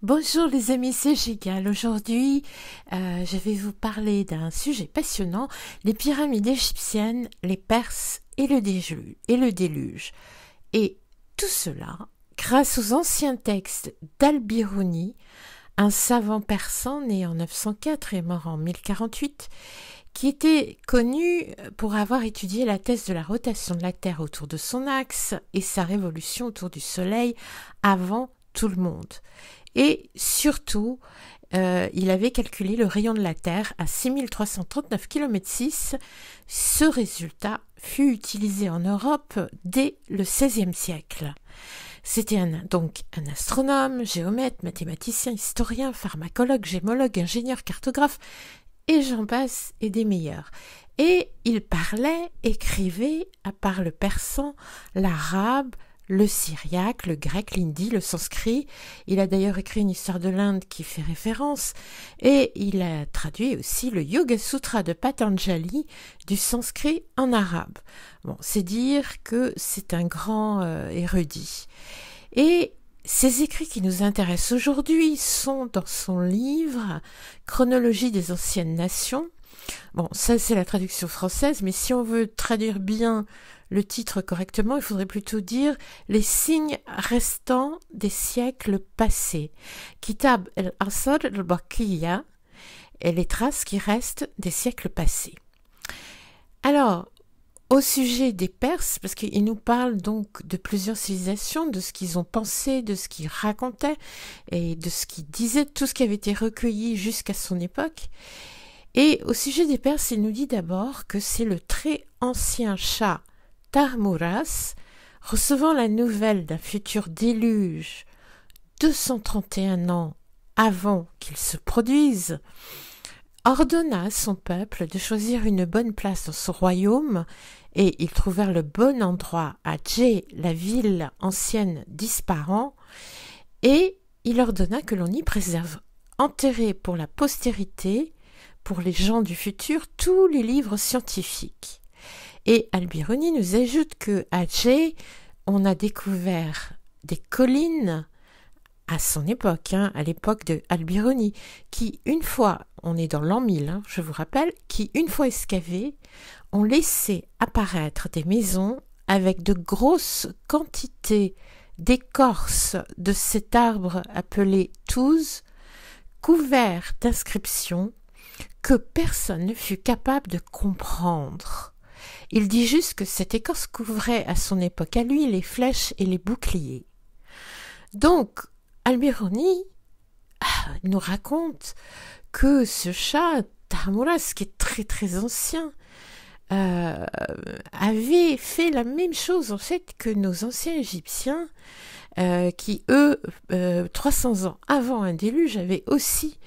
Bonjour les amis, c'est Gigal. Aujourd'hui, je vais vous parler d'un sujet passionnant, les pyramides égyptiennes, les Perses et le déluge. Et tout cela grâce aux anciens textes d'Al-Biruni, un savant persan né en 904 et mort en 1048, qui était connu pour avoir étudié la thèse de la rotation de la Terre autour de son axe et sa révolution autour du Soleil avant tout le monde. Et surtout, il avait calculé le rayon de la Terre à 6339 km/s. Ce résultat fut utilisé en Europe dès le XVIe siècle. C'était donc un astronome, géomètre, mathématicien, historien, pharmacologue, gémologue, ingénieur, cartographe, et j'en passe, et des meilleurs. Et il parlait, écrivait, à part le persan, l'arabe, le syriaque, le grec, l'hindi, le sanskrit. Il a d'ailleurs écrit une histoire de l'Inde qui fait référence, et il a traduit aussi le Yoga Sutra de Patanjali du sanskrit en arabe. Bon, c'est dire que c'est un grand érudit. Et ces écrits qui nous intéressent aujourd'hui sont dans son livre « Chronologie des anciennes nations ». Bon, ça c'est la traduction française, mais si on veut traduire bien le titre correctement, il faudrait plutôt dire « Les signes restants des siècles passés ». Kitab el-Asar al-Baqiya, et les traces qui restent des siècles passés. Alors, au sujet des Perses, parce qu'il nous parle donc de plusieurs civilisations, de ce qu'ils ont pensé, de ce qu'ils racontaient, et de ce qu'ils disaient, de tout ce qui avait été recueilli jusqu'à son époque. Et au sujet des Perses, il nous dit d'abord que c'est le très ancien Shah Tahmouras, recevant la nouvelle d'un futur déluge 231 ans avant qu'il se produise, ordonna à son peuple de choisir une bonne place dans son royaume, et ils trouvèrent le bon endroit à Djé, la ville ancienne disparant, et il ordonna que l'on y préserve, enterré pour la postérité, pour les gens du futur, tous les livres scientifiques. Et Al-Biruni nous ajoute que à Djé, on a découvert des collines à son époque, à l'époque de Al-Biruni, qui une fois, on est dans l'an 1000, je vous rappelle, qui une fois excavées, ont laissé apparaître des maisons avec de grosses quantités d'écorce de cet arbre appelé touze, couverts d'inscriptions que personne ne fut capable de comprendre. Il dit juste que cette écorce couvrait à son époque à lui les flèches et les boucliers. Donc, Al-Biruni nous raconte que ce Shah Tahmouras, qui est très très ancien, avait fait la même chose en fait que nos anciens Égyptiens, qui eux, 300 ans avant un déluge, avaient aussi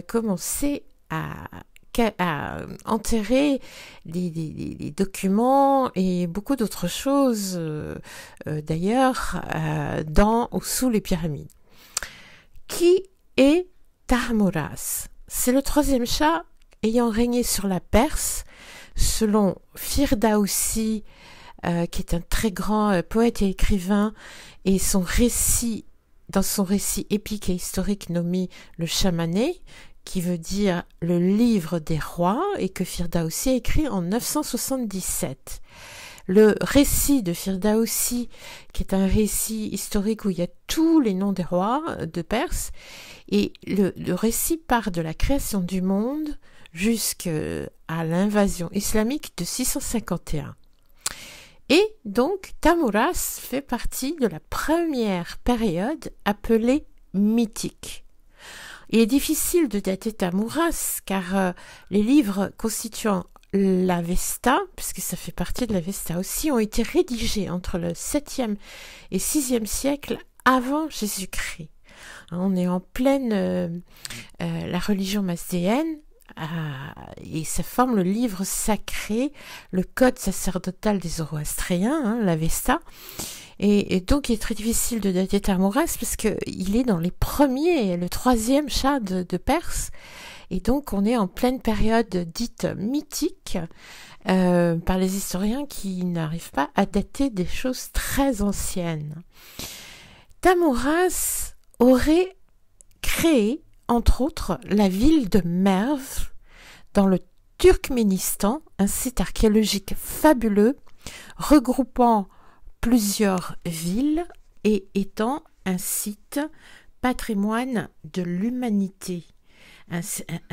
commencé à enterrer des documents et beaucoup d'autres choses d'ailleurs dans ou sous les pyramides. Qui est Tahmouras? C'est le troisième Shah ayant régné sur la Perse, selon Firdausi, qui est un très grand poète et écrivain, et dans son récit épique et historique nommé le Chamané, qui veut dire le livre des rois, et que Firdausi a écrit en 977. Le récit de Firdausi, qui est un récit historique où il y a tous les noms des rois de Perse, et le récit part de la création du monde jusqu'à l'invasion islamique de 651. Et donc, Tahmouras fait partie de la première période appelée mythique. Il est difficile de dater Tahmouras car les livres constituant l'Avesta, puisque ça fait partie de l'Avesta aussi, ont été rédigés entre le 7e et 6e siècle avant Jésus-Christ. On est en pleine la religion mazdéenne, et ça forme le livre sacré, le code sacerdotal des Zoroastriens, l'Avesta. Et donc il est très difficile de dater Tahmouras parce qu'il est dans les premiers, le troisième Shah de Perse, et donc on est en pleine période dite mythique par les historiens qui n'arrivent pas à dater des choses très anciennes. Tahmouras aurait créé, entre autres, la ville de Merv, dans le Turkménistan, un site archéologique fabuleux, regroupant plusieurs villes et étant un site patrimoine de l'humanité. Un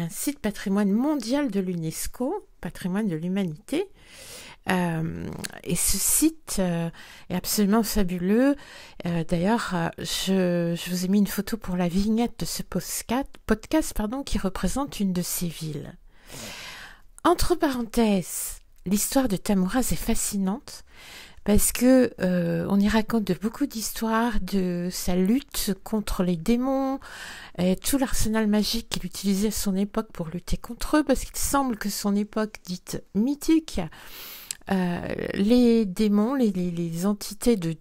site patrimoine mondial de l'UNESCO, patrimoine de l'humanité. Et ce site est absolument fabuleux. D'ailleurs, je vous ai mis une photo pour la vignette de ce podcast qui représente une de ces villes. Entre parenthèses, l'histoire de Tamuraz est fascinante parce que on y raconte beaucoup d'histoires de sa lutte contre les démons et tout l'arsenal magique qu'il utilisait à son époque pour lutter contre eux, parce qu'il semble que son époque dite mythique, les démons, les entités de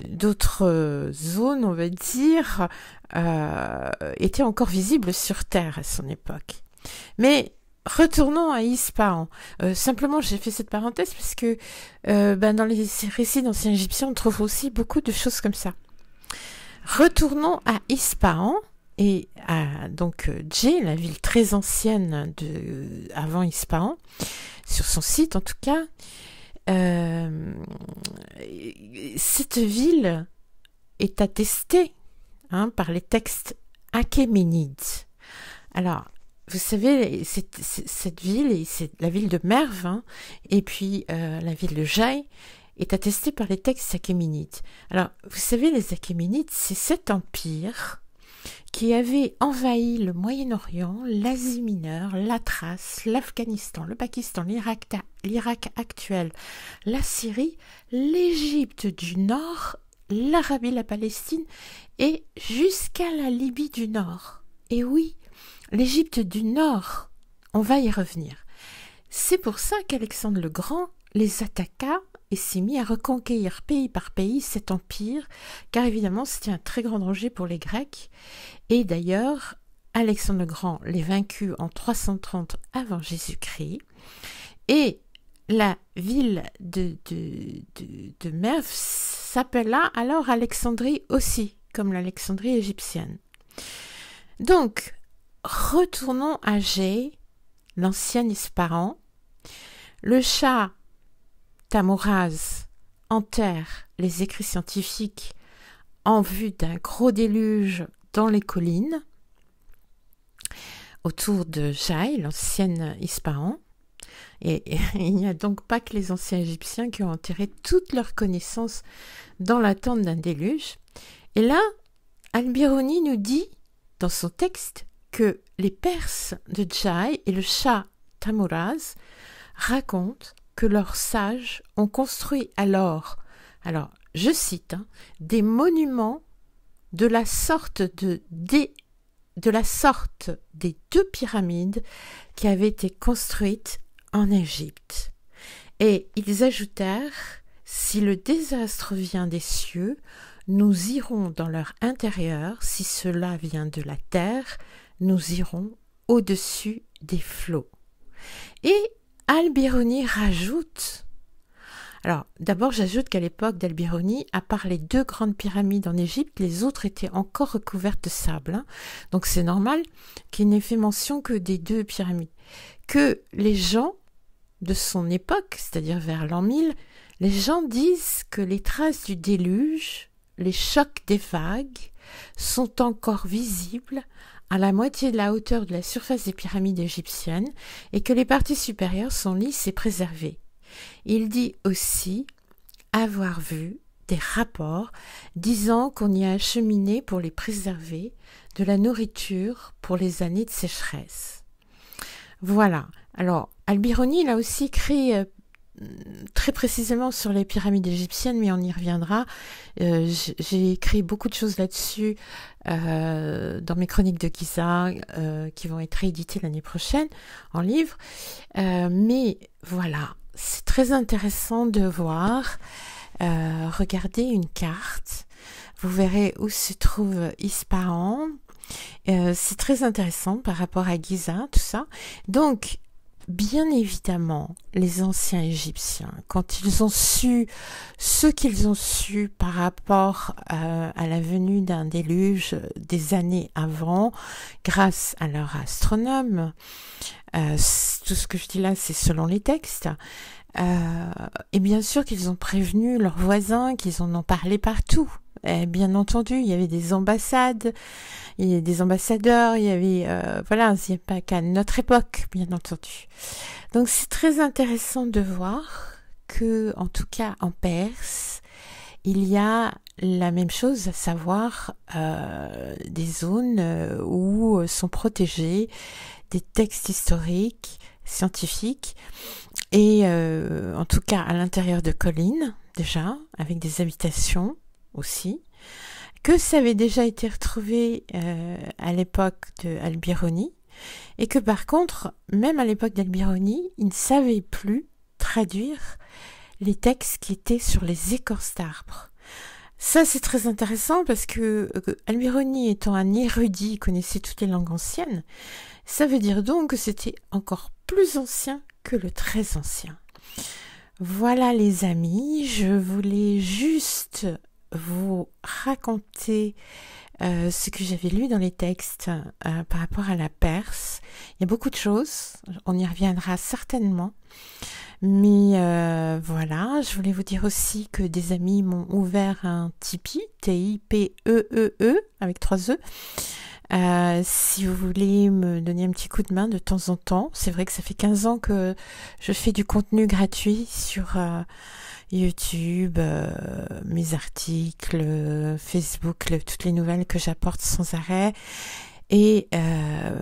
d'autres zones, on va dire, étaient encore visibles sur Terre à son époque. Mais retournons à Ispahan. Simplement, j'ai fait cette parenthèse parce que dans les récits d'anciens Égyptiens, on trouve aussi beaucoup de choses comme ça. Retournons à Ispahan et à donc Djé, la ville très ancienne avant Ispahan, sur son site en tout cas. Cette ville est attestée par les textes achéménides. Alors, vous savez, cette ville, et c'est la ville de Merv, et puis la ville de Jaï, est attestée par les textes achéménides. Alors, vous savez, les Achéménides, c'est cet empire qui avait envahi le Moyen-Orient, l'Asie mineure, la Thrace, l'Afghanistan, le Pakistan, l'Irak actuel, la Syrie, l'Égypte du Nord, l'Arabie, la Palestine, et jusqu'à la Libye du Nord. Et oui, l'Égypte du Nord, on va y revenir. C'est pour ça qu'Alexandre le Grand les attaqua et s'est mis à reconquérir pays par pays cet empire, car évidemment c'était un très grand danger pour les Grecs. Et d'ailleurs, Alexandre le Grand les vaincut en 330 avant Jésus-Christ, et la ville de Merv s'appela alors Alexandrie aussi, comme l'Alexandrie égyptienne. Donc, retournons à Djé, l'ancien Ispahan. Le Shah Tamuraz enterre les écrits scientifiques en vue d'un gros déluge dans les collines autour de Jaï, l'ancienne Ispahan. Et il n'y a donc pas que les anciens Égyptiens qui ont enterré toutes leurs connaissances dans l'attente d'un déluge. Et là, Al-Biruni nous dit dans son texte que les Perses de Jaï et le Shah Tamuraz racontent que leurs sages ont construit alors, je cite, des monuments de la sorte des deux pyramides qui avaient été construites en Égypte. Et ils ajoutèrent, si le désastre vient des cieux, nous irons dans leur intérieur, si cela vient de la terre, nous irons au-dessus des flots. Et Al-Biruni rajoute, alors d'abord j'ajoute qu'à l'époque d'Al-Biruni, à part les deux grandes pyramides en Égypte, les autres étaient encore recouvertes de sable. Donc c'est normal qu'il n'ait fait mention que des deux pyramides. Que les gens de son époque, c'est-à-dire vers l'an 1000, les gens disent que les traces du déluge, les chocs des vagues, sont encore visibles à la moitié de la hauteur de la surface des pyramides égyptiennes et que les parties supérieures sont lisses et préservées. Il dit aussi avoir vu des rapports disant qu'on y a acheminé pour les préserver de la nourriture pour les années de sécheresse. Voilà. Alors, Al-Biruni, il a aussi écrit très précisément sur les pyramides égyptiennes, mais on y reviendra. J'ai écrit beaucoup de choses là-dessus dans mes chroniques de Giza qui vont être rééditées l'année prochaine en livre. Mais voilà, c'est très intéressant de voir. Regardez une carte, vous verrez où se trouve Ispahan. C'est très intéressant par rapport à Giza, tout ça. Donc, bien évidemment, les anciens Égyptiens, quand ils ont su ce qu'ils ont su par rapport à la venue d'un déluge des années avant, grâce à leur astronome, tout ce que je dis là, c'est selon les textes, et bien sûr qu'ils ont prévenu leurs voisins, qu'ils en ont parlé partout. Et bien entendu, il y avait des ambassades, il y avait des ambassadeurs, il y avait, voilà, il n'y a pas qu'à notre époque, bien entendu. Donc c'est très intéressant de voir que, en tout cas en Perse, il y a la même chose, à savoir des zones où sont protégés des textes historiques, scientifiques, et en tout cas à l'intérieur de collines, déjà, avec des habitations aussi, que ça avait déjà été retrouvé à l'époque de Al-Biruni, et que par contre, même à l'époque d'Al-Biruni, ils ne savaient plus traduire les textes qui étaient sur les écorces d'arbres. Ça, c'est très intéressant parce que Al-Biruni étant un érudit, il connaissait toutes les langues anciennes. Ça veut dire donc que c'était encore plus ancien que le très ancien. Voilà les amis, je voulais juste vous raconter ce que j'avais lu dans les textes par rapport à la Perse. Il y a beaucoup de choses, on y reviendra certainement. Mais voilà, je voulais vous dire aussi que des amis m'ont ouvert un Tipeee, T-I-P-E-E-E, avec 3 E. Si vous voulez me donner un petit coup de main de temps en temps, c'est vrai que ça fait 15 ans que je fais du contenu gratuit sur YouTube, mes articles, Facebook, toutes les nouvelles que j'apporte sans arrêt. Et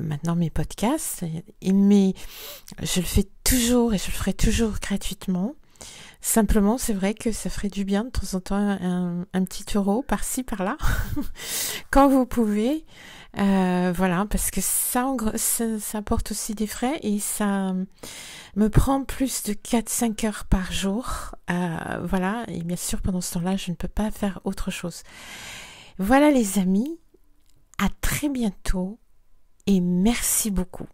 maintenant mes podcasts, mais je le fais toujours et je le ferai toujours gratuitement. Simplement, c'est vrai que ça ferait du bien de temps en temps un petit euro par-ci, par-là, quand vous pouvez. Voilà, parce que ça apporte aussi des frais et ça me prend plus de 4-5 heures par jour. Voilà, et bien sûr, pendant ce temps-là, je ne peux pas faire autre chose. Voilà les amis. À très bientôt et merci beaucoup.